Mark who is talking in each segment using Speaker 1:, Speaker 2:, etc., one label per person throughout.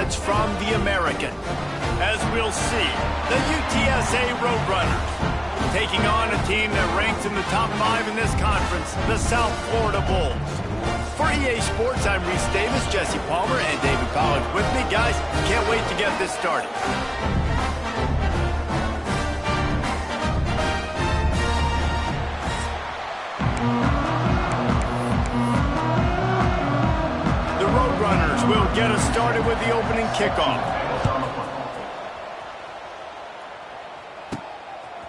Speaker 1: odds from the American. As we'll see, the UTSA Roadrunners taking on a team that ranks in the top 5 in this conference, the South Florida Bulls. For EA Sports, I'm Reese Davis, Jesse Palmer, and David Collins with me. Guys, can't wait to get this started. The Roadrunners will get us started with the opening kickoff.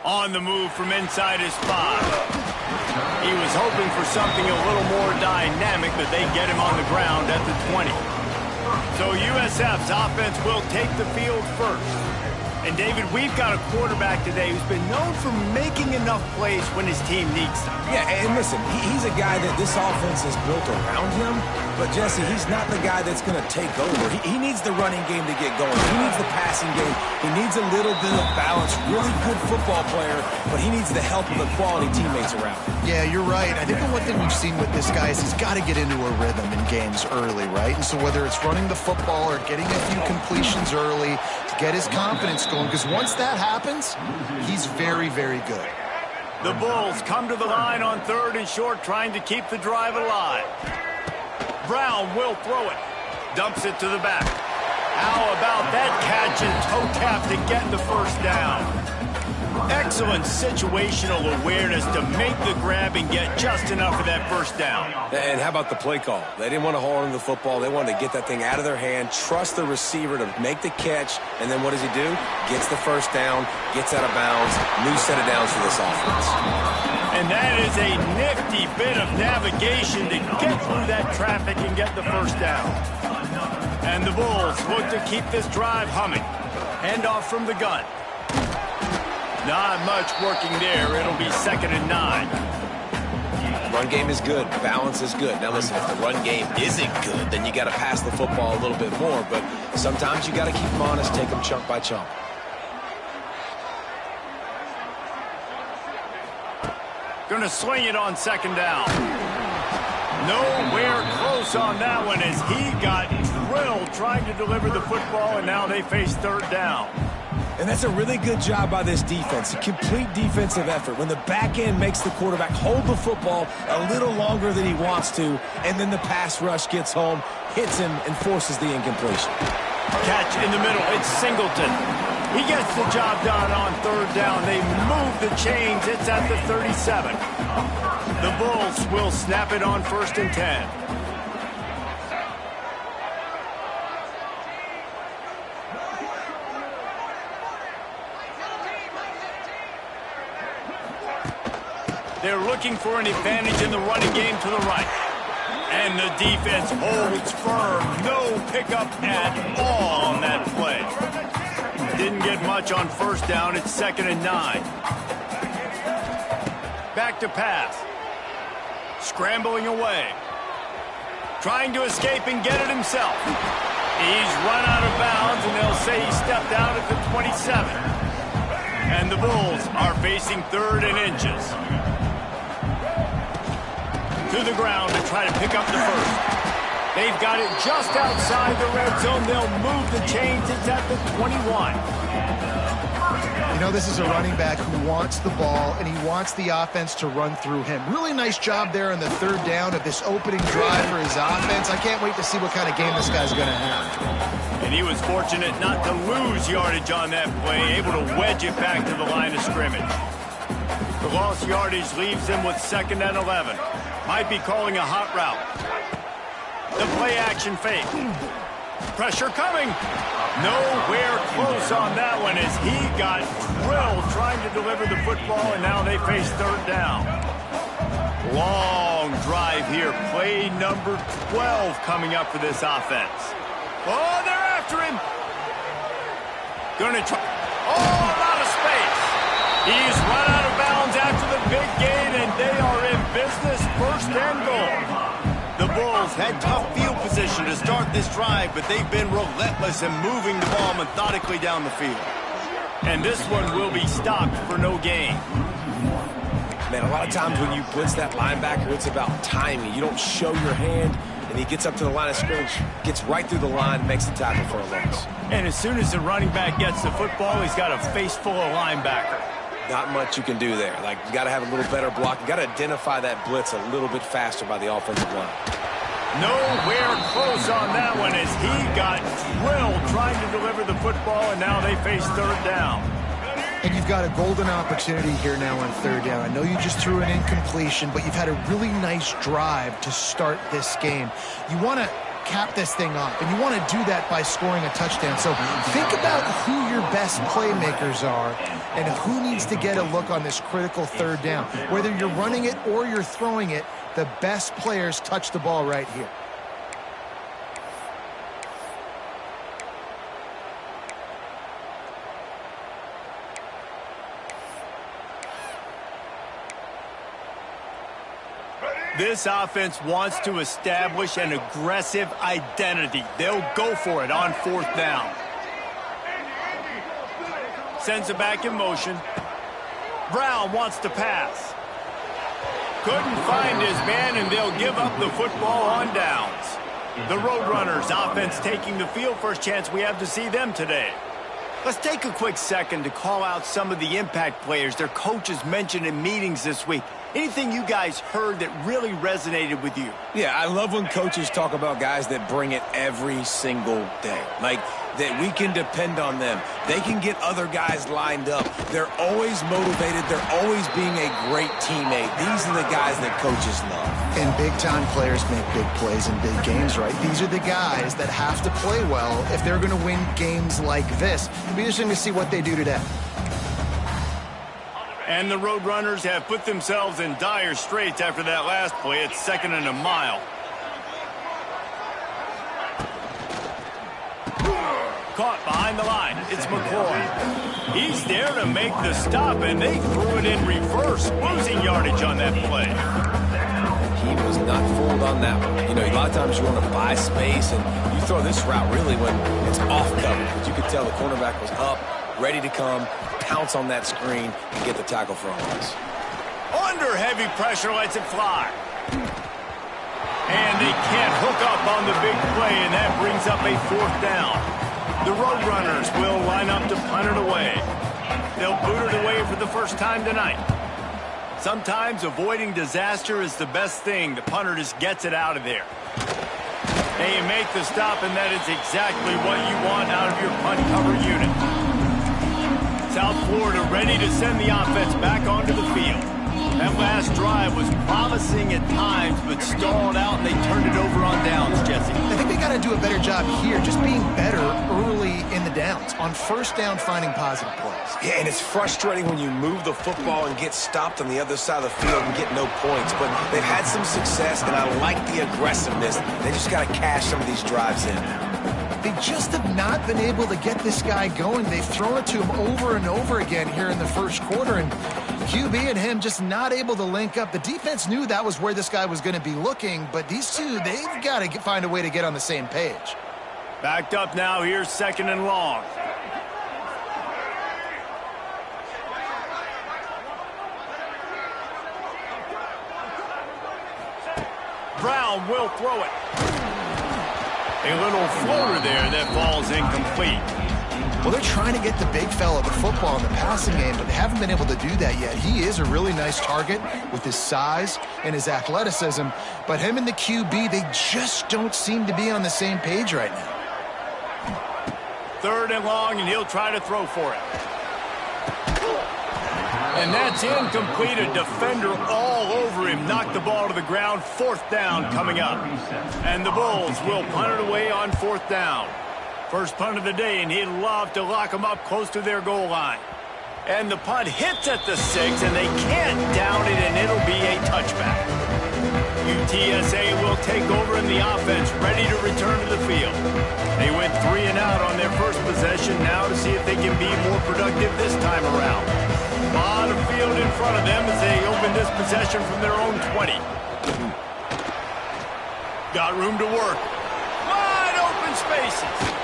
Speaker 1: On the move from inside his 5. He was hoping for something a little more dynamic, but they get him on the ground at the 20. So USF's offense will take the field first. And David, we've got a quarterback today who's been known for making enough plays when his team needs them.
Speaker 2: Yeah, and listen, he's a guy that this offense is built around him. But, Jesse, he's not the guy that's going to take over. He needs the running game to get going. He needs the passing game. He needs a little bit of balance. Really good football player, but he needs the help of the quality teammates around him.
Speaker 3: Yeah, you're right. I think the one thing we've seen with this guy is he's got to get into a rhythm in games early, right? And so whether it's running the football or getting a few completions early to get his confidence going, because once that happens, he's very, very good.
Speaker 1: The Bulls come to the line on 3rd and short, trying to keep the drive alive. Brown will throw it. Dumps it to the back. How about that catch and toe tap to get the first down? Excellent situational awareness to make the grab and get just enough of that first down.
Speaker 2: And how about the play call? They didn't want to hold on to the football. They wanted to get that thing out of their hand, trust the receiver to make the catch, and then what does he do? Gets the first down, gets out of bounds, new set of downs for this offense.
Speaker 1: And that is a nifty bit of navigation to get through that traffic and get the first down. And the Bulls look to keep this drive humming. Handoff from the gun. Not much working there. It'll be 2nd and 9.
Speaker 2: Run game is good. Balance is good. Now, listen, if the run game isn't good, then you got to pass the football a little bit more. But sometimes you got to keep them honest, take them chunk by chunk.
Speaker 1: Going to swing it on 2nd down. Nowhere close on that one as he got drilled trying to deliver the football, and now they face 3rd down.
Speaker 2: And that's a really good job by this defense, a complete defensive effort. When the back end makes the quarterback hold the football a little longer than he wants to, and then the pass rush gets home, hits him, and forces the incompletion.
Speaker 1: Catch in the middle. It's Singleton. He gets the job done on 3rd down. They move the chains. It's at the 37. The Bulls will snap it on 1st and 10. They're looking for an advantage in the running game to the right. And the defense holds firm. No pickup at all on that play. Didn't get much on 1st down. It's 2nd and 9. Back to pass. Scrambling away. Trying to escape and get it himself. He's run out of bounds, and they'll say he stepped out at the 27. And the Bulls are facing 3rd and inches. To the ground to try to pick up the first. They've got it just outside the red zone. They'll move the chains. It's at the 21.
Speaker 3: You know, this is a running back who wants the ball, and he wants the offense to run through him. Really nice job there on the 3rd down of this opening drive for his offense. I can't wait to see what kind of game this guy's going to have.
Speaker 1: And he was fortunate not to lose yardage on that play, able to wedge it back to the line of scrimmage. The lost yardage leaves him with 2nd and 11. Might be calling a hot route. The play action fake. Pressure coming. Nowhere close on that one as he got drilled trying to deliver the football, and now they face 3rd down. Long drive here. Play number 12 coming up for this offense. Oh, they're after him. Gonna try. Oh, out of space. He's run out of bounds after the big gain, and they are in business. 1st and goal. The Bulls had tough field position to start this drive, but they've been relentless in moving the ball methodically down the field. And this one will be stopped for no gain.
Speaker 2: Man, a lot of times when you blitz that linebacker, it's about timing. You don't show your hand and he gets up to the line of scrimmage, gets right through the line, and makes the tackle for a loss.
Speaker 1: And as soon as the running back gets the football, he's got a face full of linebacker.
Speaker 2: Not much you can do there. Like, you got to have a little better block. You got to identify that blitz a little bit faster by the offensive line.
Speaker 1: Nowhere close on that one as he got drilled trying to deliver the football, and now they face third down.
Speaker 3: And you've got a golden opportunity here now on third down. I know you just threw an incompletion, but you've had a really nice drive to start this game. You want to cap this thing off, and you want to do that by scoring a touchdown. So think about who your best playmakers are and who needs to get a look on this critical third down. Whether you're running it or you're throwing it, the best players touch the ball right here.
Speaker 1: This offense wants to establish an aggressive identity. They'll go for it on fourth down. Sends it back in motion. Brown wants to pass. Couldn't find his man, and they'll give up the football on downs. The Roadrunners offense taking the field. First chance we have to see them today. Let's take a quick second to call out some of the impact players their coaches mentioned in meetings this week. Anything you guys heard that really resonated with you?
Speaker 2: Yeah, I love when coaches talk about guys that bring it every single day. Like, that we can depend on them. They can get other guys lined up. They're always motivated. They're always being a great teammate. These are the guys that coaches love.
Speaker 3: And big-time players make big plays in big games, right? These are the guys that have to play well if they're going to win games like this. It'll be interesting to see what they do today.
Speaker 1: And the Roadrunners have put themselves in dire straits after that last play. It's 2nd and a mile. Caught behind the line. It's McCoy. He's there to make the stop, and they threw it in reverse, losing yardage on that play.
Speaker 2: He was not fooled on that one. You know, a lot of times you want to buy space, and you throw this route really when it's off cover. But you could tell the cornerback was up, ready to come, pounce on that screen, and get the tackle for a loss.
Speaker 1: Under heavy pressure, lets it fly. And they can't hook up on the big play, and that brings up a fourth down. The Roadrunners will line up to punt it away. They'll boot it away for the first time tonight. Sometimes avoiding disaster is the best thing. The punter just gets it out of there. They make the stop, and that is exactly what you want out of your punt cover unit. South Florida ready to send the offense back onto the field. That last drive was promising at times, but stalled out, and they turned it over on downs, Jesse.
Speaker 3: I think they got to do a better job here, just being better early in the downs. On first down, finding positive plays.
Speaker 2: Yeah, and it's frustrating when you move the football and get stopped on the other side of the field and get no points. But they've had some success, and I like the aggressiveness. They just got to cash some of these drives in.
Speaker 3: They just have not been able to get this guy going. They've thrown it to him over and over again here in the first quarter, and QB and him just not able to link up. The defense knew that was where this guy was going to be looking, but these two, they've got to find a way to get on the same page.
Speaker 1: Backed up now. Here's 2nd and long. Brown will throw it. A little floater there that falls incomplete.
Speaker 3: Well, they're trying to get the big fella the football in the passing game, but they haven't been able to do that yet. He is a really nice target with his size and his athleticism, but him and the QB, they just don't seem to be on the same page right now.
Speaker 1: 3rd and long, and he'll try to throw for it. And that's incomplete. A defender all over him. Knocked the ball to the ground. 4th down coming up. And the Bulls will punt it away on 4th down. First punt of the day, and he'd love to lock them up close to their goal line. And the punt hits at the 6, and they can't down it, and it'll be a touchback. UTSA will take over in the offense, ready to return to the field. They went 3 and out on their first possession, now to see if they can be more productive this time around. A lot of field in front of them as they open this possession from their own 20. Got room to work. Wide open spaces.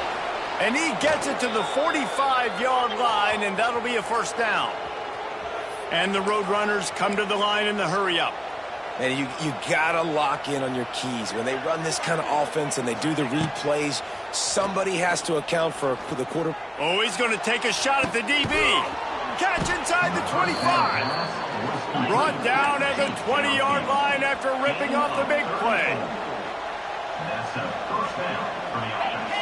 Speaker 1: And he gets it to the 45-yard line, and that'll be a first down. And the Roadrunners come to the line in the hurry-up.
Speaker 2: And you got to lock in on your keys. When they run this kind of offense and they do the replays, somebody has to account for the quarter.
Speaker 1: Oh, he's going to take a shot at the DB. Catch inside the 25. Brought down at the 20-yard line after ripping off the big play.
Speaker 4: That's a first down for the offense.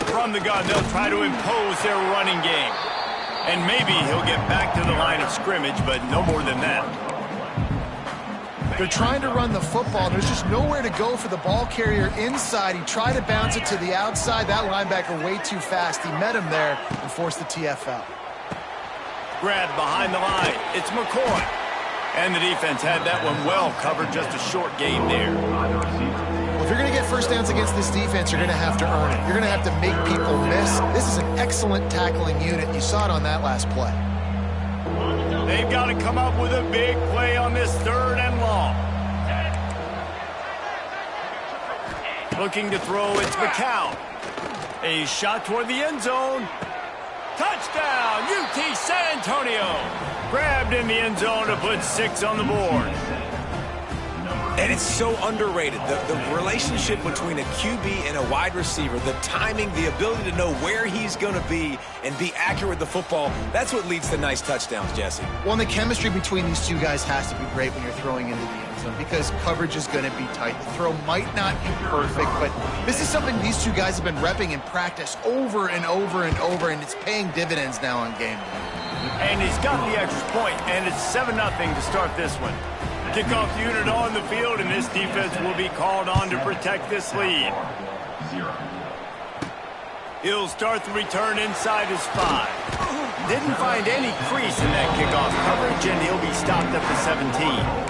Speaker 1: From the gun, they'll try to impose their running game. And maybe he'll get back to the line of scrimmage, but no more than that.
Speaker 3: They're trying to run the football. There's just nowhere to go for the ball carrier inside. He tried to bounce it to the outside. That linebacker way too fast. He met him there and forced the TFL.
Speaker 1: Grabbed behind the line. It's McCoy. And the defense had that one well covered. Just a short game there.
Speaker 3: Well, if you're going to get first downs against this defense, you're going to have to earn it. You're going to have to make people miss. This is an excellent tackling unit. You saw it on that last play.
Speaker 1: They've got to come up with a big play on this 3rd and long. Looking to throw, it's McCown. A shot toward the end zone. Touchdown, UT San Antonio. Grabbed in the end zone to put 6 on the board.
Speaker 2: And it's so underrated. The relationship between a QB and a wide receiver, the timing, the ability to know where he's going to be and be accurate with the football, that's what leads to nice touchdowns, Jesse.
Speaker 3: Well, and the chemistry between these two guys has to be great when you're throwing into the end zone because coverage is going to be tight. The throw might not be perfect, but this is something these two guys have been repping in practice over and over and over, and it's paying dividends now on game day.
Speaker 1: And he's got the extra point, and it's 7-0 to start this one. Kickoff unit on the field, and this defense will be called on to protect this lead. He'll start the return inside his 5. Didn't find any crease in that kickoff coverage, and he'll be stopped at the 17.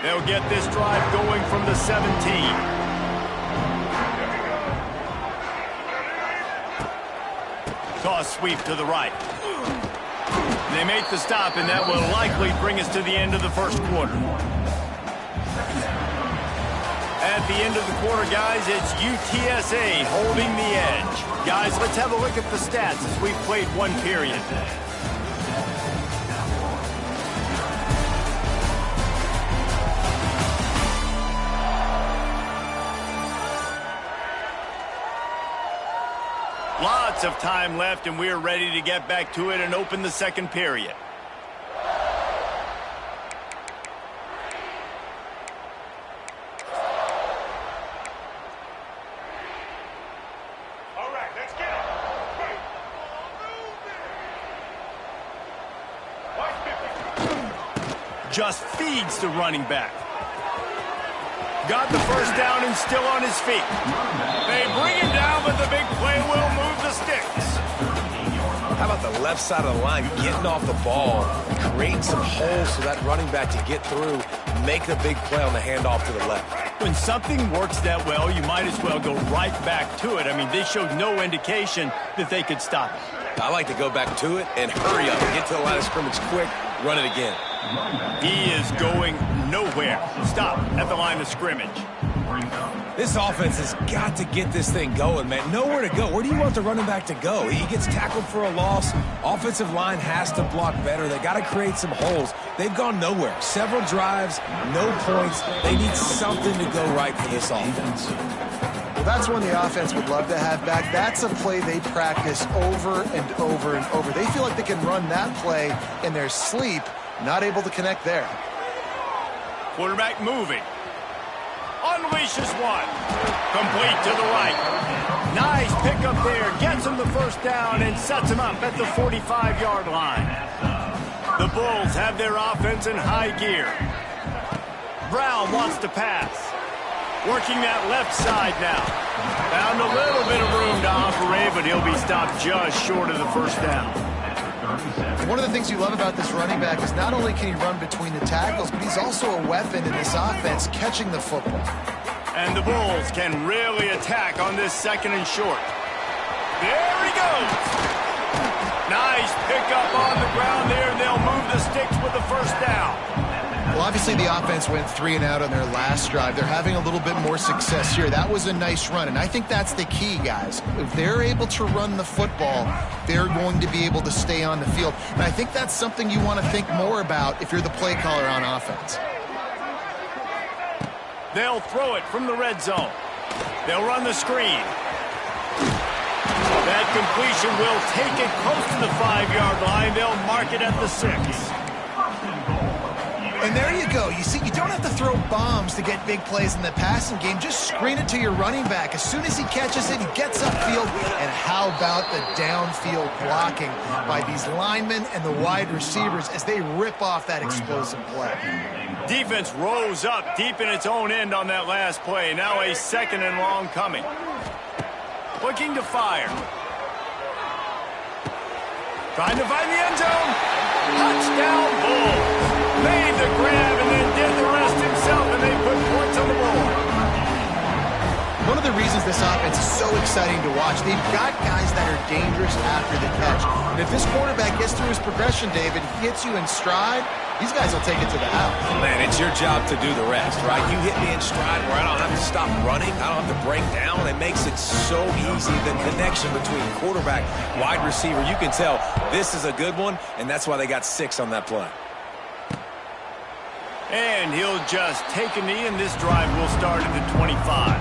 Speaker 1: They'll get this drive going from the 17. Toss sweep to the right. They make the stop, and that will likely bring us to the end of the first quarter. At the end of the quarter, guys, it's UTSA holding the edge. Guys, let's have a look at the stats as we've played one period. Lots of time left, and we're ready to get back to it and open the second period.
Speaker 4: All right, let's get it.
Speaker 1: Just feeds the running back. Got the first down and still on his feet. They bring him down, but the big play will move the sticks.
Speaker 2: How about the left side of the line getting off the ball, creating some holes for that running back to get through, make the big play on the handoff to the left.
Speaker 1: When something works that well, you might as well go right back to it. I mean, they showed no indication that they could stop it.
Speaker 2: I like to go back to it and hurry up, get to the line of scrimmage quick, run it again.
Speaker 1: He is going nowhere. Stop at the line of scrimmage.
Speaker 2: This offense has got to get this thing going, man. Nowhere to go. Where do you want the running back to go? He gets tackled for a loss. Offensive line has to block better. They got to create some holes. They've gone nowhere. Several drives, no points. They need something to go right for this offense.
Speaker 3: Well, that's one the offense would love to have back. That's a play they practice over and over and over. They feel like they can run that play in their sleep, not able to connect there.
Speaker 1: Quarterback moving. Unleashes one. Complete to the right. Nice pickup there. Gets him the first down and sets him up at the 45-yard line. The Bulls have their offense in high gear. Brown wants to pass. Working that left side now. Found a little bit of room to operate, but he'll be stopped just short of the first down.
Speaker 3: One of the things you love about this running back is not only can he run between the tackles, but he's also a weapon in this offense, catching the football.
Speaker 1: And the Bulls can really attack on this second and short. There he goes. Nice pickup on the ground there, and they'll move the sticks with the first down.
Speaker 3: Well, obviously the offense went 3 and out on their last drive. They're having a little bit more success here. That was a nice run, and I think that's the key, guys. If they're able to run the football, they're going to be able to stay on the field. And I think that's something you want to think more about if you're the play caller on offense.
Speaker 1: They'll throw it from the red zone. They'll run the screen. That completion will take it close to the 5-yard line. They'll mark it at the 6.
Speaker 3: And there you go. You see, you don't have to throw bombs to get big plays in the passing game. Just screen it to your running back. As soon as he catches it, he gets upfield. And how about the downfield blocking by these linemen and the wide receivers as they rip off that explosive play?
Speaker 1: Defense rose up deep in its own end on that last play. Now a 2nd and long coming. Looking to fire. Trying to find the end zone. Touchdown, Bulls. Made the grab and then did the rest himself, and they put points on the board.
Speaker 3: One of the reasons this offense is so exciting to watch, they've got guys that are dangerous after the catch. And if this quarterback gets through his progression, David, he hits you in stride, these guys will take it to the house.
Speaker 2: Man, it's your job to do the rest, right? You hit me in stride where I don't have to stop running. I don't have to break down. It makes it so easy. The connection between quarterback, wide receiver, you can tell this is a good one, and that's why they got 6 on that play.
Speaker 1: And he'll just take a knee, and this drive will start at the 25.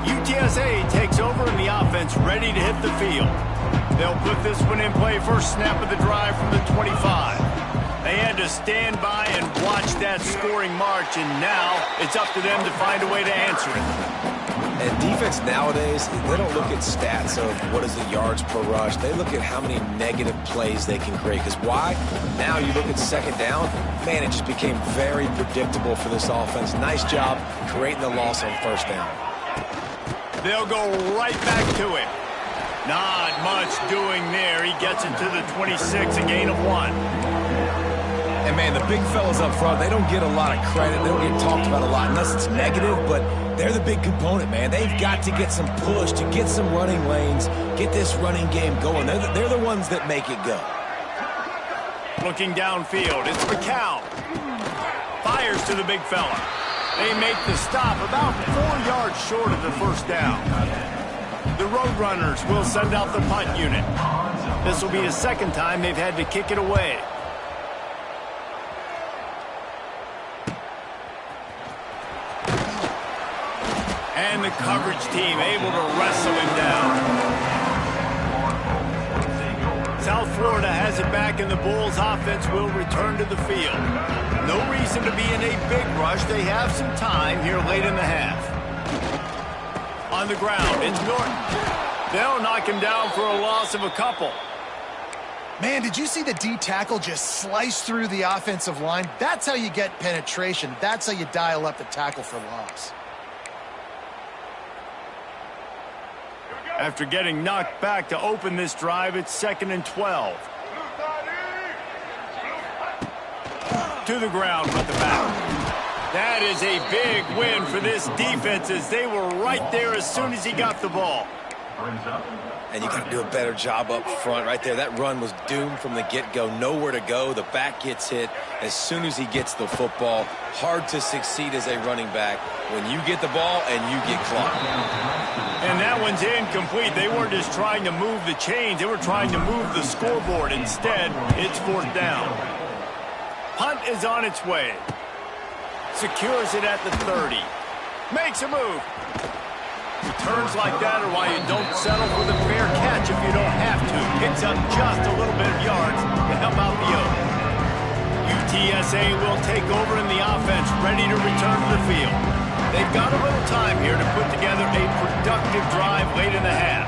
Speaker 1: UTSA takes over, and the offense ready to hit the field. They'll put this one in play first snap of the drive from the 25. They had to stand by and watch that scoring march, and now it's up to them to find a way to answer it.
Speaker 2: And defense nowadays, they don't look at stats of what is the yards per rush. They look at how many negative plays they can create. Because why? Now you look at 2nd down, man, it just became very predictable for this offense. Nice job creating the loss on 1st down.
Speaker 1: They'll go right back to it. Not much doing there. He gets it to the 26, a gain of 1.
Speaker 2: And, man, the big fellas up front, they don't get a lot of credit. They don't get talked about a lot unless it's negative, but they're the big component, man. They've got to get some push, to get some running lanes, get this running game going. They're the ones that make it go.
Speaker 1: Looking downfield, it's McCown. Fires to the big fella. They make the stop about 4 yards short of the 1st down. The Roadrunners will send out the punt unit. This will be the 2nd time they've had to kick it away. And the coverage team able to wrestle him down. South Florida has it back, and the Bulls offense will return to the field. No reason to be in a big rush. They have some time here late in the half. On the ground, it's Norton. They'll knock him down for a loss of a couple.
Speaker 3: Man, did you see the D tackle just slice through the offensive line? That's how you get penetration. That's how you dial up the tackle for loss.
Speaker 1: After getting knocked back to open this drive, it's 2nd and 12. To the ground with the back. That is a big win for this defense as they were right there as soon as he got the ball.
Speaker 2: And you got to do a better job up front right there. That run was doomed from the get-go. Nowhere to go. The back gets hit as soon as he gets the football. Hard to succeed as a running back when you get the ball and you get clocked.
Speaker 1: And that one's incomplete. They weren't just trying to move the chains. They were trying to move the scoreboard. Instead, it's 4th down. Punt is on its way. Secures it at the 30. Makes a move. Returns like that are why you don't settle for the fair catch if you don't have to. Picks up just a little bit of yards to help out the Oaks. UTSA will take over in the offense, ready to return to the field. They've got a little time here to put together a productive drive late in the half.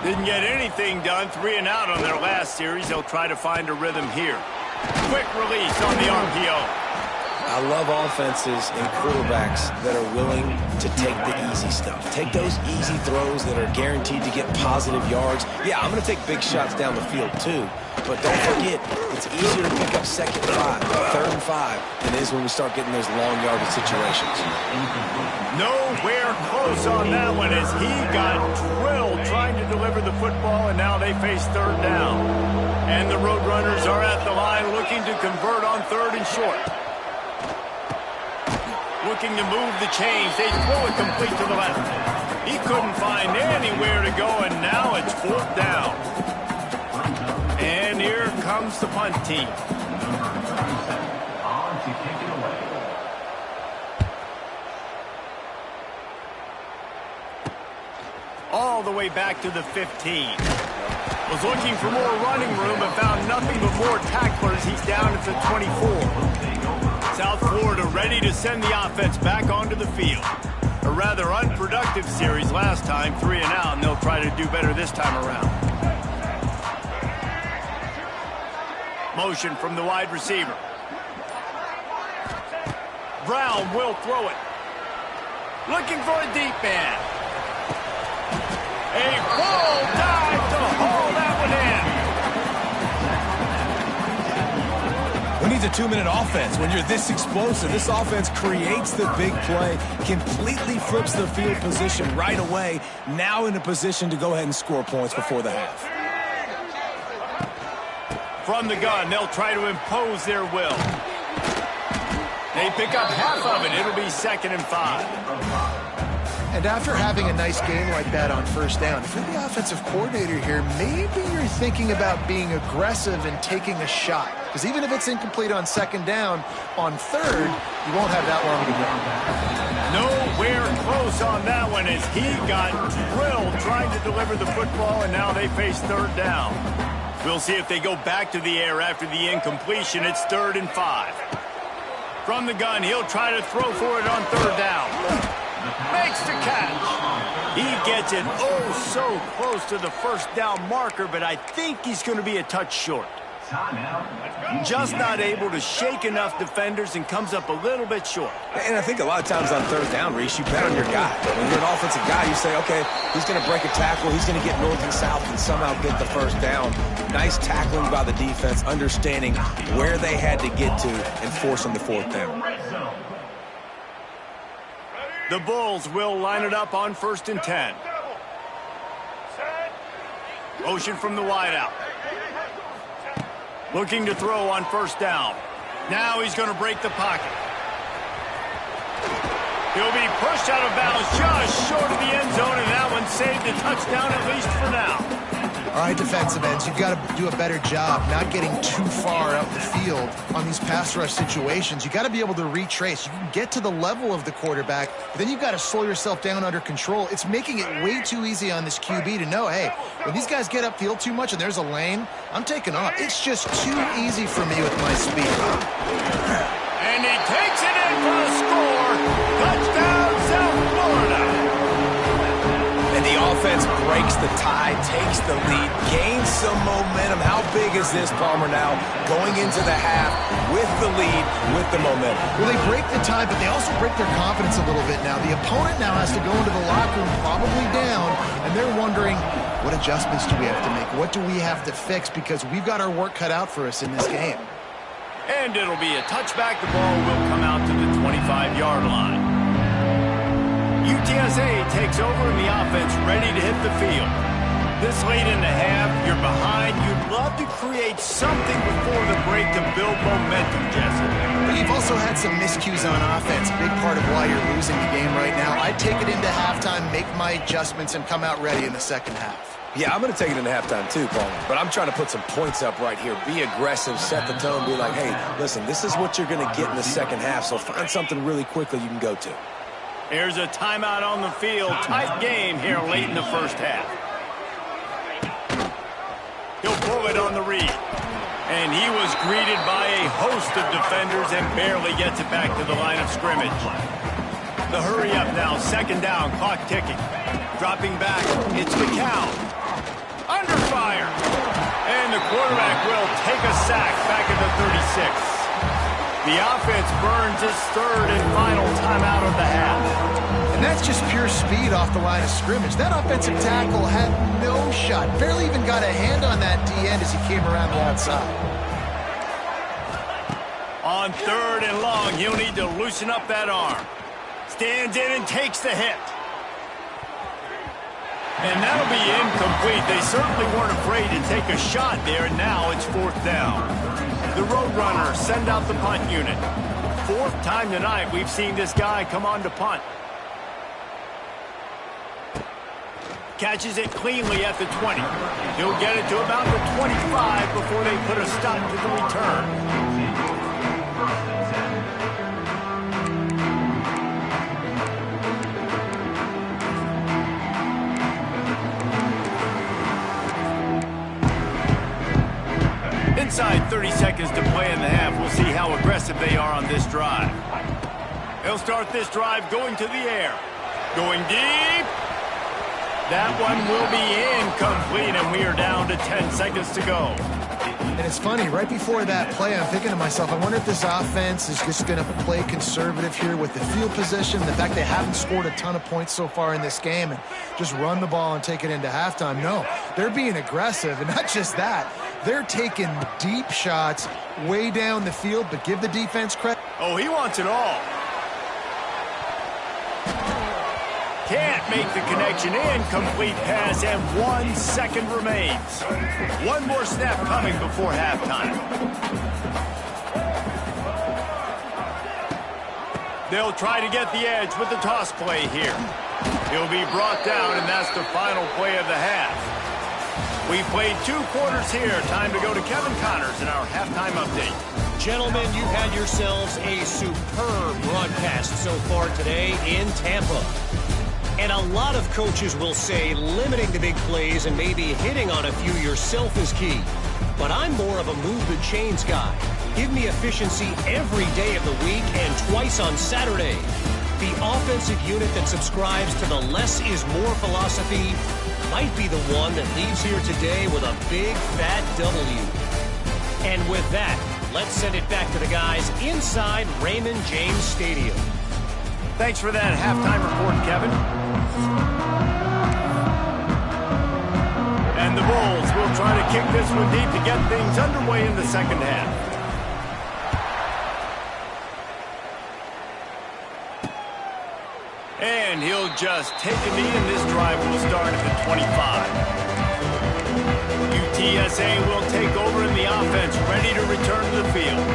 Speaker 1: Didn't get anything done, 3 and out on their last series. They'll try to find a rhythm here. Quick release on the RPO.
Speaker 2: I love offenses and quarterbacks that are willing to take the easy stuff. Take those easy throws that are guaranteed to get positive yards. Yeah, I'm going to take big shots down the field too. But don't forget, it's easier to pick up 2nd and 5, 3rd and 5 than it is when we start getting those long yardage situations.
Speaker 1: Nowhere close on that one as he got drilled trying to deliver the football, and now they face 3rd down. And the Roadrunners are at the line looking to convert on 3rd and short. Looking to move the chains. They throw it complete to the left. He couldn't find anywhere to go, and now it's 4th down. And here comes the punt team.
Speaker 4: On to kick it away.
Speaker 1: All the way back to the 15. Was looking for more running room but found nothing but more tacklers. He's down at the 24. South Florida ready to send the offense back onto the field. A rather unproductive series last time, 3 and out, and they'll try to do better this time around. Motion from the wide receiver. Brown will throw it. Looking for a deep man. A full dive to haul that one in.
Speaker 2: Who needs a 2-minute offense when you're this explosive? This offense creates the big play, completely flips the field position right away, now in a position to go ahead and score points before the half.
Speaker 1: From the gun, they'll try to impose their will. They pick up half of it. It'll be 2nd and 5.
Speaker 3: And after having a nice game like that on 1st down, if you're the offensive coordinator here, maybe you're thinking about being aggressive and taking a shot. Because even if it's incomplete on 2nd down, on 3rd, you won't have that long to go.
Speaker 1: Nowhere close on that one as he got drilled trying to deliver the football, and now they face 3rd down. We'll see if they go back to the air after the incompletion. It's 3rd and 5. From the gun, he'll try to throw for it on 3rd down. Makes the catch. He gets it so close to the 1st down marker, but I think he's going to be a touch short. Just not able to shake enough defenders and comes up a little bit short.
Speaker 2: And I think a lot of times on 3rd down, Reese, you bet on your guy. When you're an offensive guy, you say, okay, he's going to break a tackle, he's going to get north and south and somehow get the 1st down. Nice tackling by the defense, understanding where they had to get to and forcing the 4th down.
Speaker 1: The Bulls will line it up on 1st and 10. Motion from the wideout. Looking to throw on 1st down. Now he's going to break the pocket. He'll be pushed out of bounds just short of the end zone, and that one saved a touchdown at least for now.
Speaker 3: All right, defensive ends, you've got to do a better job not getting too far up the field on these pass rush situations. You've got to be able to retrace. You can get to the level of the quarterback, but then you've got to slow yourself down under control. It's making it way too easy on this QB to know, hey, when these guys get upfield too much and there's a lane, I'm taking off. It's just too easy for me with my speed.
Speaker 1: And he takes it in for a score. Touchdown, South Florida.
Speaker 2: And the offense breaks the tie, takes the lead, gains some momentum. How big is this, Palmer, now going into the half with the lead, with the momentum?
Speaker 3: Well, they break the tie, but they also break their confidence a little bit now. The opponent now has to go into the locker room probably down, and they're wondering, what adjustments do we have to make? What do we have to fix? Because we've got our work cut out for us in this game.
Speaker 1: And it'll be a touchback. The ball will come out to the 25-yard line. UTSA takes over and the offense ready to hit the field. This late in the half, you're behind. You'd love to create something before the break to build momentum, Jesse.
Speaker 3: But you've also had some miscues on offense, a big part of why you're losing the game right now. I'd take it into halftime, make my adjustments, and come out ready in the 2nd half.
Speaker 2: Yeah, I'm going to take it into halftime too, Paul. But I'm trying to put some points up right here. Be aggressive, set the tone, be like, hey, listen, this is what you're going to get in the 2nd half, so find something really quickly you can go to.
Speaker 1: Here's a timeout on the field. Tight game here late in the 1st half. He'll pull it on the read. And he was greeted by a host of defenders and barely gets it back to the line of scrimmage. The hurry up now, 2nd down, clock ticking. Dropping back, it's McCown. Under fire. And the quarterback will take a sack back at the 36. The offense burns its 3rd and final timeout of the half.
Speaker 3: And that's just pure speed off the line of scrimmage. That offensive tackle had no shot. Barely even got a hand on that D-end as he came around the outside.
Speaker 1: On 3rd and long, he'll need to loosen up that arm. Stands in and takes the hit. And that'll be incomplete. They certainly weren't afraid to take a shot there, and now it's 4th down. The Roadrunners send out the punt unit. 4th time tonight we've seen this guy come on to punt. Catches it cleanly at the 20. He'll get it to about the 25 before they put a stop to the return. Inside 30 seconds to play in the half. We'll see how aggressive they are on this drive. They'll start this drive going to the air. Going deep. That one will be incomplete, and we are down to 10 seconds to go.
Speaker 3: And it's funny, right before that play, I'm thinking to myself, I wonder if this offense is just going to play conservative here with the field position, the fact they haven't scored a ton of points so far in this game, and just run the ball and take it into halftime. No, they're being aggressive, and not just that. They're taking deep shots way down the field, but give the defense credit.
Speaker 1: Oh, he wants it all. Can't make the connection. Incomplete pass, and 1 second remains. One more snap coming before halftime. They'll try to get the edge with the toss play here. He'll be brought down, and that's the final play of the half. We played 2 quarters here. Time to go to Kevin Connors in our halftime update.
Speaker 5: Gentlemen, you've had yourselves a superb broadcast so far today in Tampa. And a lot of coaches will say limiting the big plays and maybe hitting on a few yourself is key. But I'm more of a move the chains guy. Give me efficiency every day of the week and twice on Saturday. The offensive unit that subscribes to the less is more philosophy might be the one that leaves here today with a big fat W. And with that, let's send it back to the guys inside Raymond James Stadium.
Speaker 1: Thanks for that halftime report, Kevin. And the Bulls will try to kick this one deep to get things underway in the second half. And he'll just take a knee, and this drive will start at the 25. UTSA will take over in the offense, ready to return to the field.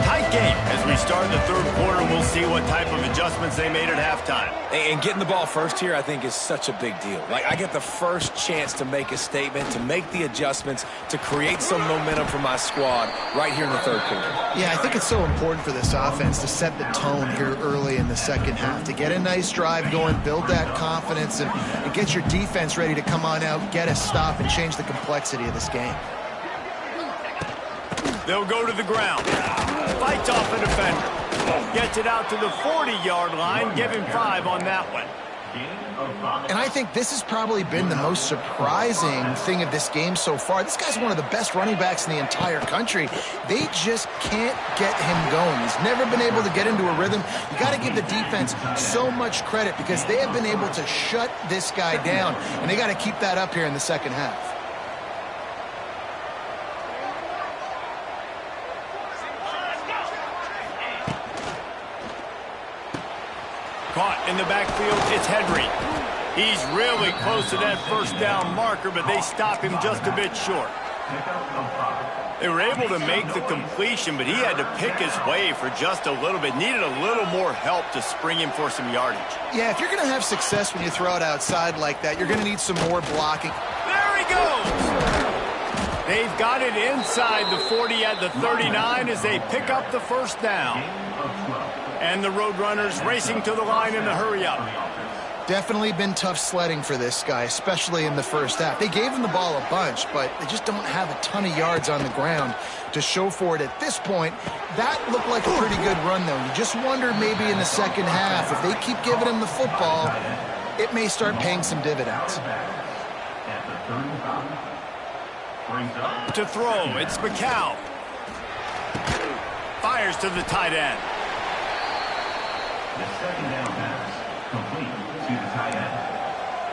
Speaker 1: Tight game as we start the 3rd quarter. We'll see what type of adjustments they made at halftime.
Speaker 2: And getting the ball first here, I think, is such a big deal. Like, I get the first chance to make a statement, to make the adjustments, to create some momentum for my squad right here in the 3rd quarter.
Speaker 3: Yeah, I think it's so important for this offense to set the tone here early in the second half, to get a nice drive going, build that confidence, and get your defense ready to come on out, get a stop, and change the complexity of this game.
Speaker 1: They'll go to the ground. Fights off a defender. Gets it out to the 40-yard line. Give him 5 on that one.
Speaker 3: And I think this has probably been the most surprising thing of this game so far. This guy's one of the best running backs in the entire country. They just can't get him going. He's never been able to get into a rhythm. You got to give the defense so much credit because they have been able to shut this guy down, and they got to keep that up here in the second half.
Speaker 1: Caught in the backfield, it's Henry. He's really close to that first down marker, but they stop him just a bit short. They were able to make the completion, but he had to pick his way for just a little bit. Needed a little more help to spring him for some yardage.
Speaker 3: Yeah, if you're going to have success when you throw it outside like that, you're going to need some more blocking.
Speaker 1: There he goes! They've got it inside the 40 at the 39 as they pick up the first down. And the Roadrunners racing to the line in the hurry-up.
Speaker 3: Definitely been tough sledding for this guy, especially in the first half. They gave him the ball a bunch, but they just don't have a ton of yards on the ground to show for it at this point. That looked like a pretty good run, though. You just wonder maybe in the second half, if they keep giving him the football, it may start paying some dividends.
Speaker 1: To throw, it's McCow. Fires to the tight end.
Speaker 4: The second down pass complete to the tight end.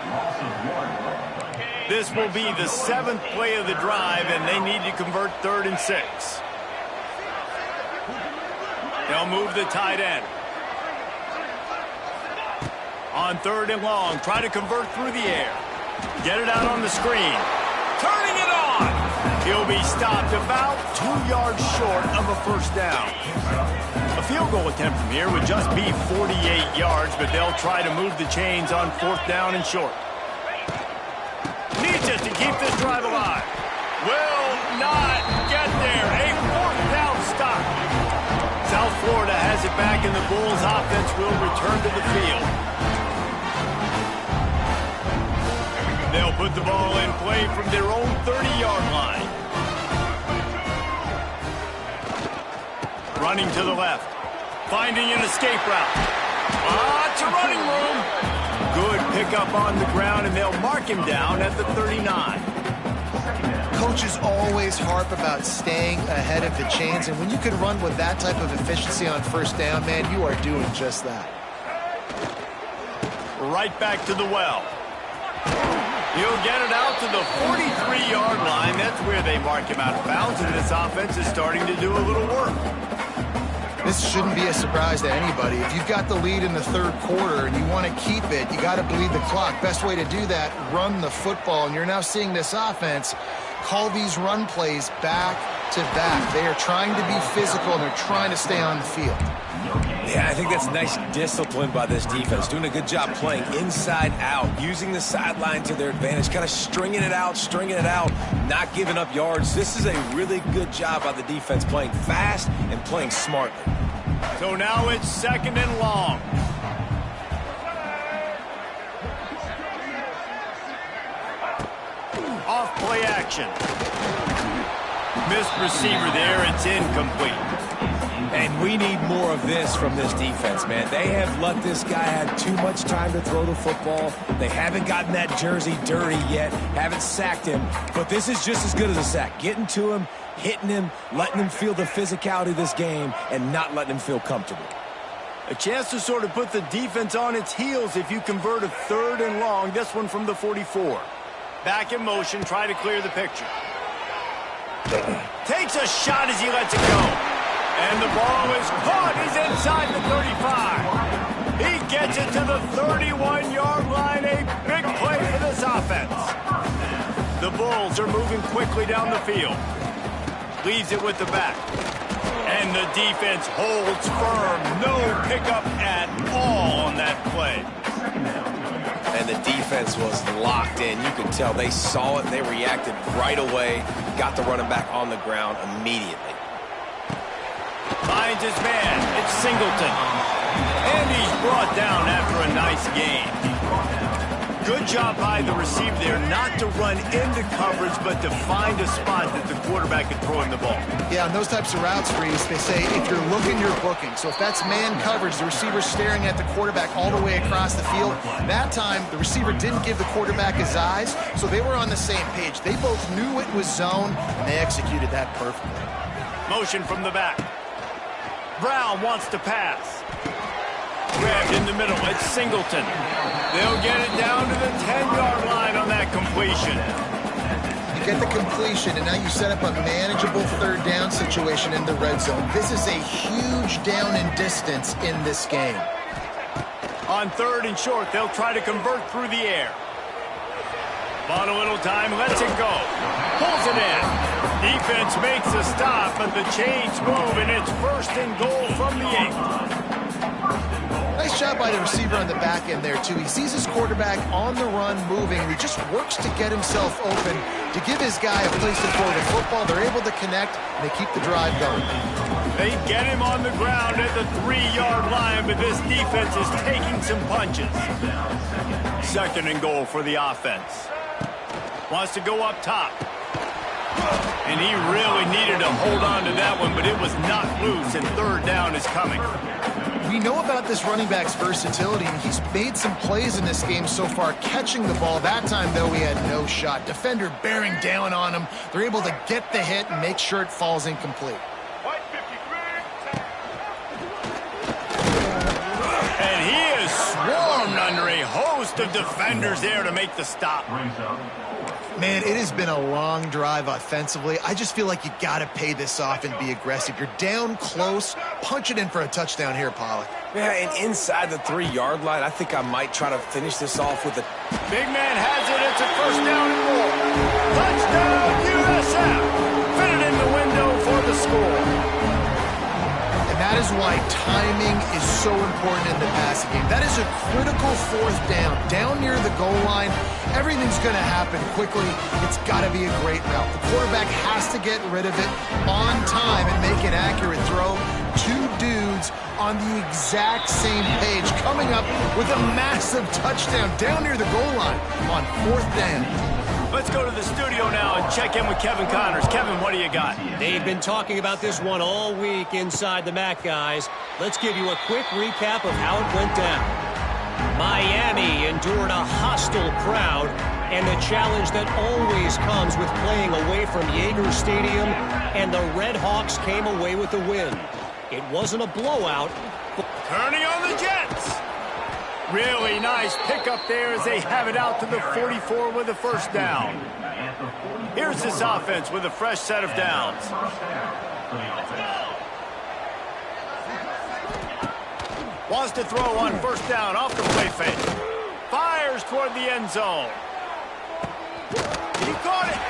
Speaker 4: Loss of 1.
Speaker 1: This will be the 7th play of the drive, and they need to convert 3rd and 6. They'll move the tight end. On 3rd and long, try to convert through the air. Get it out on the screen. Turning it on. He'll be stopped about 2 yards short of a first down. A field goal attempt from here would just be 48 yards, but they'll try to move the chains on 4th down and short. Needs it to keep this drive alive. Will not get there. A 4th down stop. South Florida has it back, and the Bulls offense will return to the field. They'll put the ball in play from their own 30-yard line. Running to the left. Finding an escape route. Lots of running room. Good pickup on the ground, and they'll mark him down at the 39.
Speaker 3: Coaches always harp about staying ahead of the chains, and when you can run with that type of efficiency on first down, man, you are doing just that.
Speaker 1: Right back to the well. He'll get it out to the 43-yard line. That's where they mark him out of bounds, and this offense is starting to do a little work.
Speaker 3: This shouldn't be a surprise to anybody. If you've got the lead in the 3rd quarter and you want to keep it, you got to bleed the clock. Best way to do that, run the football. And you're now seeing this offense call these run plays back to back. They are trying to be physical, and they're trying to stay on the field.
Speaker 2: Yeah, I think that's nice discipline by this defense. Doing a good job playing inside out, using the sideline to their advantage, kind of stringing it out, not giving up yards. This is a really good job by the defense, playing fast and playing smartly.
Speaker 1: So now it's 2nd and long. Off play action. Missed receiver there. It's incomplete.
Speaker 2: And we need more of this from this defense, man. They have let this guy have too much time to throw the football. They haven't gotten that jersey dirty yet, haven't sacked him. But this is just as good as a sack. Getting to him, hitting him, letting him feel the physicality of this game, and not letting him feel comfortable.
Speaker 1: A chance to sort of put the defense on its heels if you convert a 3rd and long. This one from the 44. Back in motion, try to clear the picture. Takes a shot as he lets it go. And the ball is caught. He's inside the 35. He gets it to the 31-yard line. A big play for this offense. The Bulls are moving quickly down the field. Leaves it with the back. And the defense holds firm. No pickup at all on that play.
Speaker 2: And the defense was locked in. You could tell they saw it. They reacted right away. Got the running back on the ground immediately.
Speaker 1: Finds his man. It's Singleton. And he's brought down after a nice gain. Good job by the receiver there not to run into coverage, but to find a spot that the quarterback can throw him the ball.
Speaker 3: Yeah, on those types of routes, Reese, they say if you're looking, you're booking. So if that's man coverage, the receiver's staring at the quarterback all the way across the field. That time, the receiver didn't give the quarterback his eyes, so they were on the same page. They both knew it was zone, and they executed that perfectly.
Speaker 1: Motion from the back. Brown wants to pass. Grabbed in the middle. It's Singleton. They'll get it down to the 10-yard line on that completion.
Speaker 3: You get the completion, and now you set up a manageable 3rd down situation in the red zone. This is a huge down in distance in this game.
Speaker 1: On 3rd and short, they'll try to convert through the air. Bought a little time, lets it go. Pulls it in. Defense makes a stop, but the chains move, and it's 1st and goal from the 8.
Speaker 3: Nice job by the receiver on the back end there, too. He sees his quarterback on the run moving, and he just works to get himself open to give his guy a place to throw the football. They're able to connect, and they keep the drive going.
Speaker 1: They get him on the ground at the 3-yard line, but this defense is taking some punches. 2nd and goal for the offense. Wants to go up top. And he really needed to hold on to that one, but it was not loose, and 3rd down is coming.
Speaker 3: We know about this running back's versatility, and he's made some plays in this game so far, catching the ball. That time, though, he had no shot. Defender bearing down on him. They're able to get the hit and make sure it falls incomplete.
Speaker 1: And he is swarmed under a host of defenders there to make the stop.
Speaker 3: Man, it has been a long drive offensively. I just feel like you got to pay this off and be aggressive. You're down close. Punch it in for a touchdown here, Pollock.
Speaker 2: Yeah, and inside the 3-yard line, I think I might try to finish this off with a
Speaker 1: Big man has it. It's a first down and more. Touchdown, USF. Fit it in the window for the score.
Speaker 3: And that is why timing is so important in the passing game. That is a critical fourth down. Down near the goal line, everything's going to happen quickly. It's got to be a great route. The quarterback has to get rid of it on time and make an accurate throw. Two dudes on the exact same page coming up with a massive touchdown down near the goal line on fourth down.
Speaker 1: Let's go to the studio now and check in with Kevin Connors. Kevin, what do you got?
Speaker 5: They've been talking about this one all week inside the MAC, guys. Let's give you a quick recap of how it went down. Miami endured a hostile crowd and the challenge that always comes with playing away from Yager Stadium, and the Red Hawks came away with the win. It wasn't a blowout.
Speaker 1: Turning on the Jets. Really nice pickup there as they have it out to the 44 with a first down. Here's this offense with a fresh set of downs. Wants to throw on first down off the play fake. Fires toward the end zone. He caught it,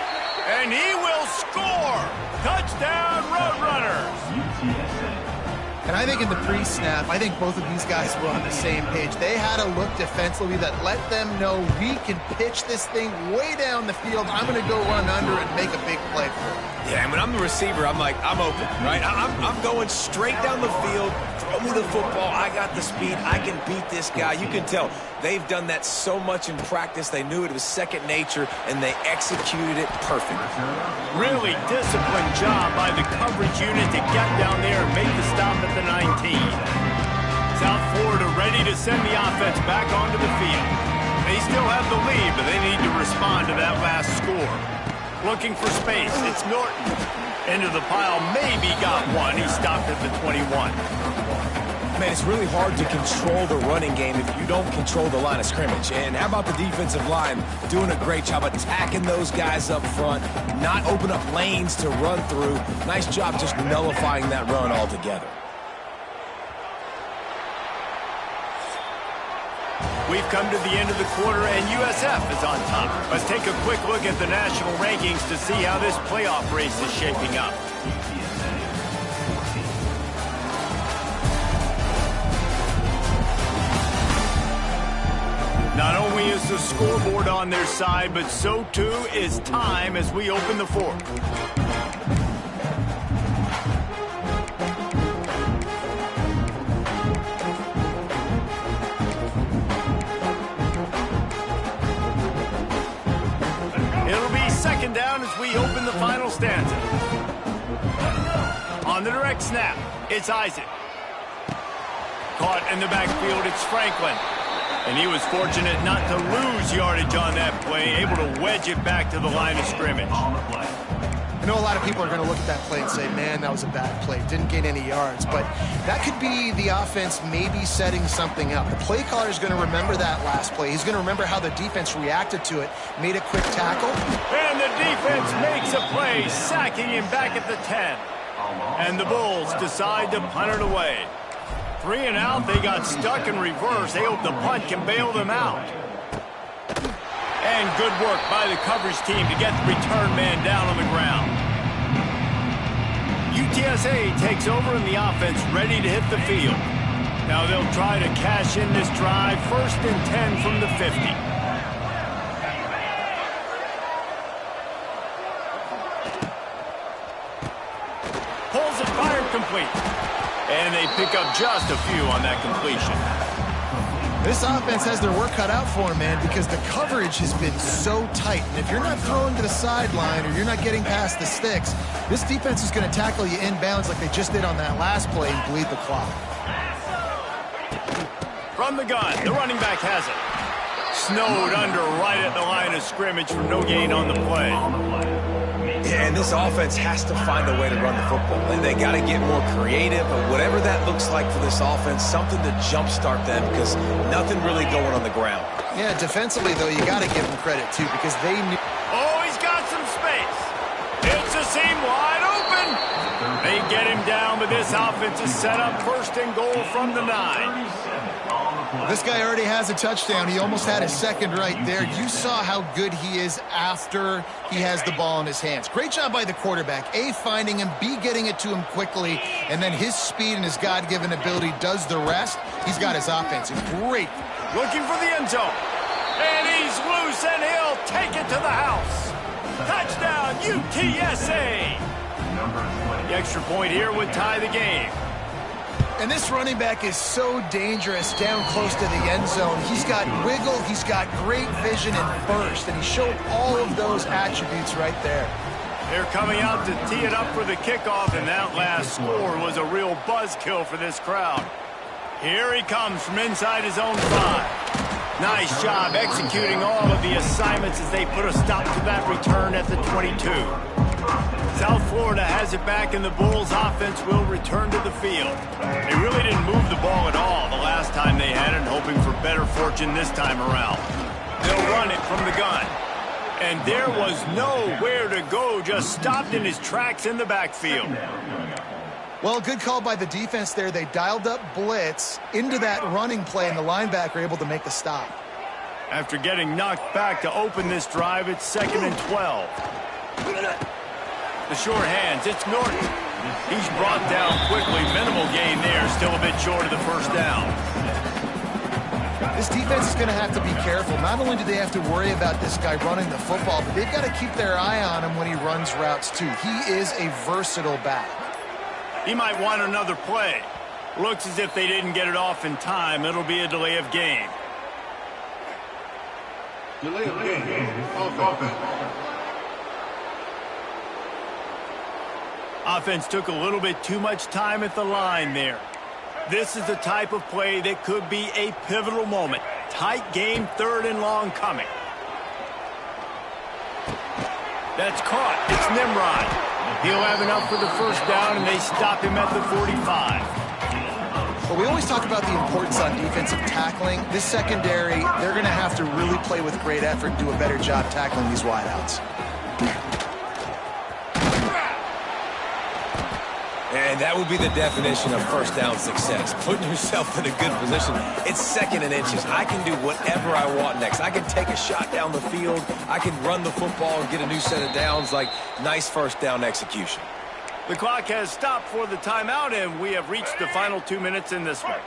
Speaker 1: and he will score. Touchdown, Roadrunners.
Speaker 3: And I think in the pre-snap, I think both of these guys were on the same page. They had a look defensively that let them know we can pitch this thing way down the field. I'm going to go run under and make a big play for it.
Speaker 2: Yeah, and when I'm the receiver, I'm like, I'm open, right? I'm going straight down the field. Throw me the football. I got the speed. I can beat this guy. You can tell they've done that so much in practice. They knew it was second nature, and they executed it perfectly.
Speaker 1: Really disciplined job by the coverage unit to get down there and make the stop at the 19. South Florida ready to send the offense back onto the field. They still have the lead, but they need to respond to that last score. Looking for space. It's Norton. Into the pile. Maybe got one. He stopped at the 21.
Speaker 2: Man, it's really hard to control the running game if you don't control the line of scrimmage. And how about the defensive line doing a great job attacking those guys up front, not open up lanes to run through. Nice job just nullifying that run altogether.
Speaker 1: We've come to the end of the quarter, and USF is on top. Let's take a quick look at the national rankings to see how this playoff race is shaping up. Not only is the scoreboard on their side, but so too is time as we open the fourth. It'll be second down as we open the final stanza. On the direct snap, it's Isaac. Caught in the backfield, it's Franklin. And he was fortunate not to lose yardage on that play, able to wedge it back to the line of scrimmage.
Speaker 3: I know a lot of people are going to look at that play and say, man, that was a bad play. Didn't gain any yards. But that could be the offense maybe setting something up. The play caller is going to remember that last play. He's going to remember how the defense reacted to it, made a quick tackle.
Speaker 1: And the defense makes a play, sacking him back at the 10. And the Bulls decide to punt it away. 3 and out, they got stuck in reverse. They hope the punt can bail them out. And good work by the coverage team to get the return man down on the ground. UTSA takes over and the offense ready to hit the field. Now they'll try to cash in this drive, 1st and 10 from the 50. Pulls it, fired, complete. And they pick up just a few on that completion.
Speaker 3: This offense has their work cut out for them, man, because the coverage has been so tight. And if you're not throwing to the sideline or you're not getting past the sticks, this defense is going to tackle you inbounds like they just did on that last play and bleed the clock.
Speaker 1: From the gun, the running back has it. Snowed under right at the line of scrimmage for no gain on the play.
Speaker 2: Yeah, and this offense has to find a way to run the football. And they got to get more creative, but whatever that looks like for this offense, something to jumpstart them because nothing really going on the ground.
Speaker 3: Yeah, defensively, though, you got to give them credit, too, because they knew.
Speaker 1: Oh, he's got some space. It's a seam wide open. They get him down, but this offense is set up 1st and goal from the 9.
Speaker 3: This guy already has a touchdown. He almost had a second right there. You saw how good he is after he has the ball in his hands. Great job by the quarterback. A, finding him, B, getting it to him quickly, and then his speed and his God-given ability does the rest. He's got his offense in great.
Speaker 1: Looking for the end zone. And he's loose, and he'll take it to the house. Touchdown, UTSA. The extra point here would tie the game.
Speaker 3: And this running back is so dangerous down close to the end zone. He's got wiggle, he's got great vision and burst, and he showed all of those attributes right there.
Speaker 1: They're coming out to tee it up for the kickoff, and that last score was a real buzzkill for this crowd. Here he comes from inside his own 5. Nice job executing all of the assignments as they put a stop to that return at the 22. South Florida has it back, and the Bulls offense will return to the field. They really didn't move the ball at all the last time they had it, hoping for better fortune this time around. They'll run it from the gun. And there was nowhere to go, just stopped in his tracks in the backfield.
Speaker 3: Well, good call by the defense there. They dialed up blitz into that running play, and the linebacker able to make the stop.
Speaker 1: After getting knocked back to open this drive, it's 2nd and 12. The short hands, it's Norton. He's brought down quickly. Minimal gain there, still a bit short of the first down.
Speaker 3: This defense is going to have to be careful. Not only do they have to worry about this guy running the football, but they've got to keep their eye on him when he runs routes too. He is a versatile back.
Speaker 1: He might want another play. Looks as if they didn't get it off in time. It'll be a delay of game.
Speaker 6: Delay of game. Offense.
Speaker 1: Offense took a little bit too much time at the line there. This is the type of play that could be a pivotal moment. Tight game, 3rd and long coming. That's caught. It's Nimrod. He'll have enough for the first down, and they stop him at the 45.
Speaker 3: Well, we always talk about the importance on defensive tackling. This secondary, they're going to have to really play with great effort and do a better job tackling these wideouts.
Speaker 2: And that would be the definition of first down success, putting yourself in a good position. It's 2nd and inches. I can do whatever I want next. I can take a shot down the field. I can run the football and get a new set of downs. Like, nice first down execution.
Speaker 1: The clock has stopped for the timeout, and we have reached the final 2 minutes in this one.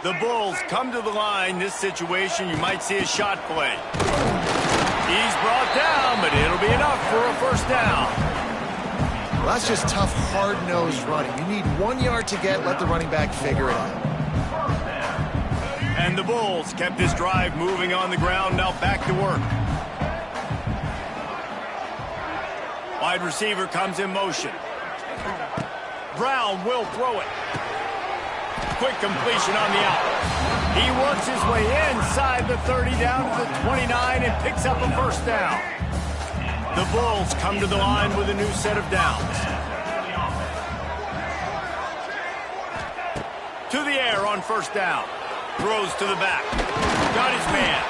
Speaker 1: The Bulls come to the line. This situation, you might see a shot play. He's brought down, but it'll be enough for a first down.
Speaker 3: Well, that's just tough, hard-nosed running. You need 1 yard to get, let the running back figure it out.
Speaker 1: And the Bulls kept this drive moving on the ground, now back to work. Wide receiver comes in motion. Brown will throw it. Quick completion on the out. He works his way inside the 30 down to the 29 and picks up a first down. The Bulls come to the line with a new set of downs. To the air on first down. Throws to the back. Got his man.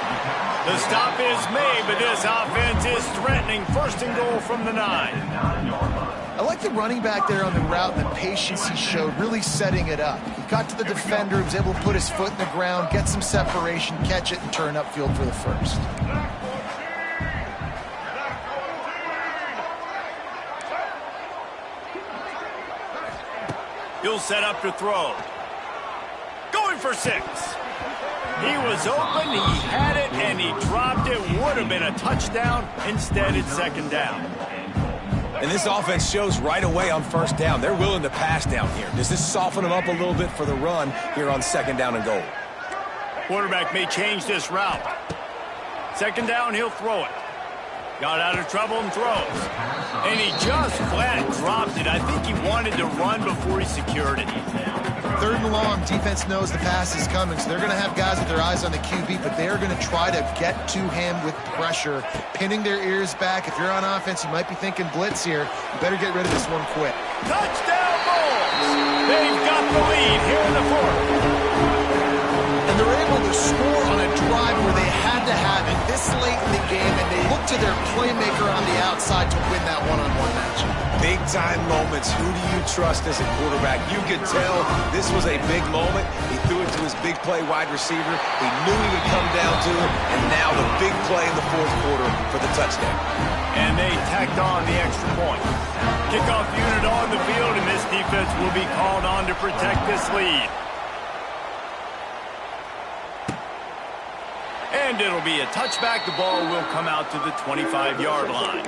Speaker 1: The stop is made, but this offense is threatening. 1st and goal from the 9.
Speaker 3: I like the running back there on the route and the patience he showed, really setting it up. He got to the defender, was able to put his foot in the ground, get some separation, catch it, and turn upfield for the first.
Speaker 1: He'll set up to throw. Going for 6. He was open, he had it, and he dropped it. Would have been a touchdown. Instead, it's 2nd down.
Speaker 2: And this offense shows right away on first down. They're willing to pass down here. Does this soften them up a little bit for the run here on 2nd down and goal?
Speaker 1: Quarterback may change this route. 2nd down, he'll throw it. Got out of trouble and throws. And he just flat dropped it. I think he wanted to run before he secured it.
Speaker 3: 3rd and long, defense knows the pass is coming, so they're going to have guys with their eyes on the QB, but they're going to try to get to him with pressure, pinning their ears back. If you're on offense, you might be thinking blitz here. You better get rid of this one quick.
Speaker 1: Touchdown Bulls! They've got the lead here in the 4th.
Speaker 3: And they're able to score on a drive where they had to have it this late in the game, and they look to their playmaker on the outside to win that one-on-one matchup.
Speaker 2: Big-time moments. Who do you trust as a quarterback? You could tell this was a big moment. He threw it to his big play wide receiver. He knew he would come down to it, and now the big play in the fourth quarter for the touchdown.
Speaker 1: And they tacked on the extra point. Kickoff unit on the field, and this defense will be called on to protect this lead. And it'll be a touchback. The ball will come out to the 25-yard line.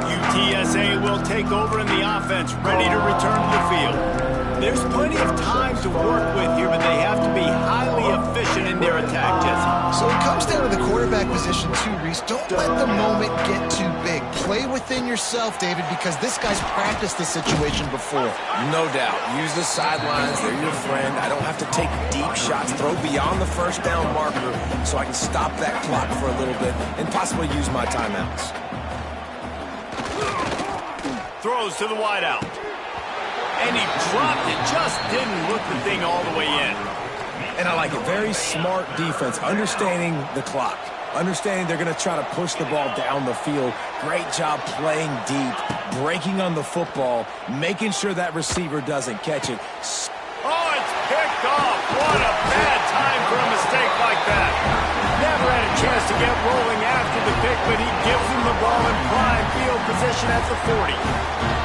Speaker 1: UTSA will take over in the offense, ready to return to the field. There's plenty of time to work with here, but they have to be highly efficient in their attack, Jesse.
Speaker 3: So it comes down to the quarterback position too, Reese. Don't let the moment get too big. Play within yourself, David, because this guy's practiced this situation before.
Speaker 2: No doubt. Use the sidelines. They're your friend. I don't have to take deep shots. Throw beyond the first down marker so I can stop that clock for a little bit and possibly use my timeouts.
Speaker 1: Throws to the wideout. And he dropped it. Just didn't look the thing all the way in.
Speaker 2: And I like it. Very smart defense. Understanding the clock. Understanding they're going to try to push the ball down the field. Great job playing deep. Breaking on the football. Making sure that receiver doesn't catch it.
Speaker 1: Oh, it's picked off. What a bad time for a mistake like that. Never had a chance to get rolling after the pick, but he gives him the ball in prime field position at the 40.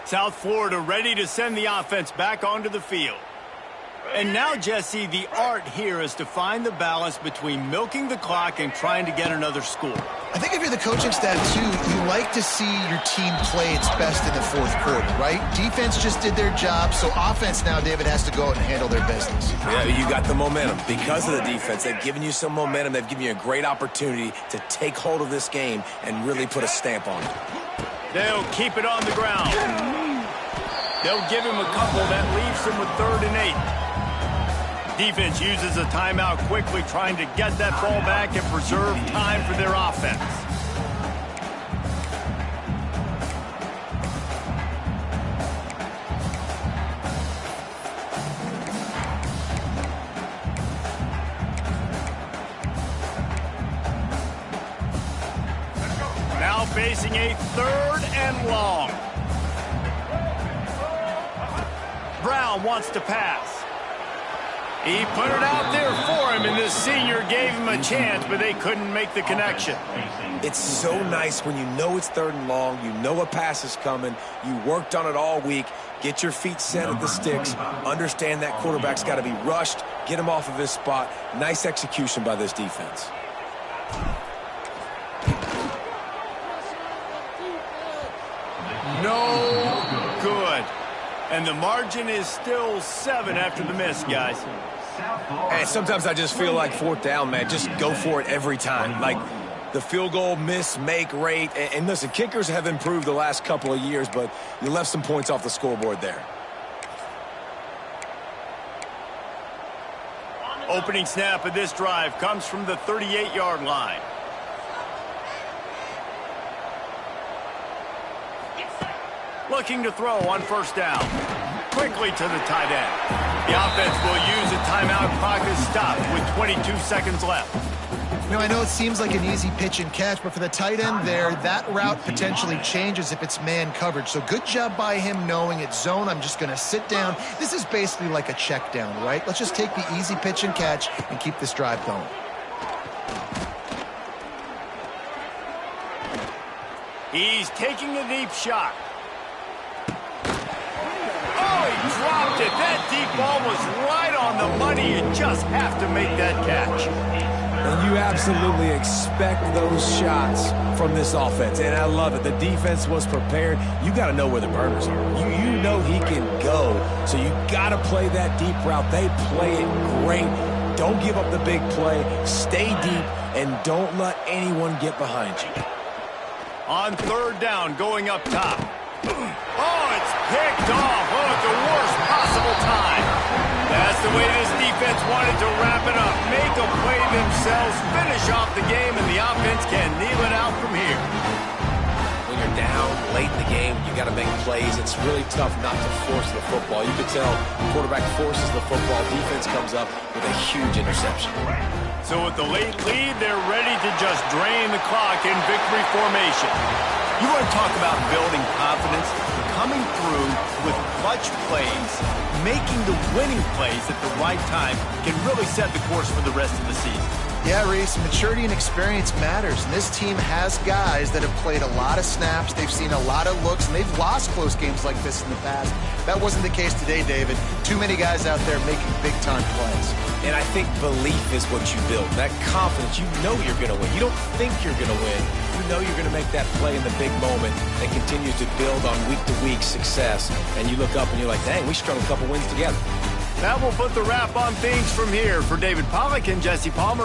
Speaker 1: South Florida ready to send the offense back onto the field. And now, Jesse, the art here is to find the balance between milking the clock and trying to get another score.
Speaker 3: I think if you're the coaching staff, too, you like to see your team play its best in the fourth quarter, right? Defense just did their job, so offense now, David, has to go out and handle their business.
Speaker 2: Yeah, you got the momentum. Because of the defense, they've given you some momentum. They've given you a great opportunity to take hold of this game and really put a stamp on it.
Speaker 1: They'll keep it on the ground. They'll give him a couple. That leaves him with 3rd and 8. Defense uses a timeout quickly, trying to get that ball back and preserve time for their offense. Now facing a 3rd and long. Brown wants to pass. He put it out there for him, and this senior gave him a chance, but they couldn't make the connection.
Speaker 2: It's so nice when you know it's 3rd and long, you know a pass is coming, you worked on it all week, get your feet set at the sticks, understand that quarterback's got to be rushed, get him off of his spot. Nice execution by this defense.
Speaker 1: No good. And the margin is still 7 after the miss, guys.
Speaker 2: And sometimes I just feel like 4th down, man. Just go for it every time. Like the field goal miss, make rate. And listen, kickers have improved the last couple of years, but you left some points off the scoreboard there.
Speaker 1: Opening snap of this drive comes from the 38-yard line. Looking to throw on 1st down. Quickly to the tight end. The offense will use a timeout clock to stop with 22 seconds left.
Speaker 3: You know, I know it seems like an easy pitch and catch, but for the tight end there, that route potentially changes if it's man coverage. So good job by him knowing it's zone. I'm just going to sit down. This is basically like a check down, right? Let's just take the easy pitch and catch and keep this drive going.
Speaker 1: He's taking a deep shot. Oh, he dropped it. That deep ball was right on the money. You just have to make that catch.
Speaker 2: And you absolutely expect those shots from this offense, and I love it. The defense was prepared. You got to know where the burners are. You know he can go, so you got to play that deep route. They play it great. Don't give up the big play. Stay deep, and don't let anyone get behind you.
Speaker 1: On 3rd down, going up top. Oh, it's picked off. Oh, at the worst possible time. That's the way this defense wanted to wrap it up. Make a play themselves, finish off the game, and the offense can kneel it out from here.
Speaker 2: When you're down late in the game, you got to make plays. It's really tough not to force the football. You could tell the quarterback forces the football. Defense comes up with a huge interception.
Speaker 1: So with the late lead, they're ready to just drain the clock in victory formation. You want to talk about building confidence? Coming through with clutch plays, making the winning plays at the right time can really set the course for the rest of the season.
Speaker 3: Yeah, Reese, maturity and experience matters. And this team has guys that have played a lot of snaps. They've seen a lot of looks, and they've lost close games like this in the past. That wasn't the case today, David. Too many guys out there making big-time plays.
Speaker 2: And I think belief is what you build. That confidence, you know you're going to win. You don't think you're going to win. You know you're going to make that play in the big moment that continues to build on week-to-week success. And you look up and you're like, dang, we strung a couple wins together.
Speaker 1: That will put the wrap on things from here. For David Pollack and Jesse Palmer,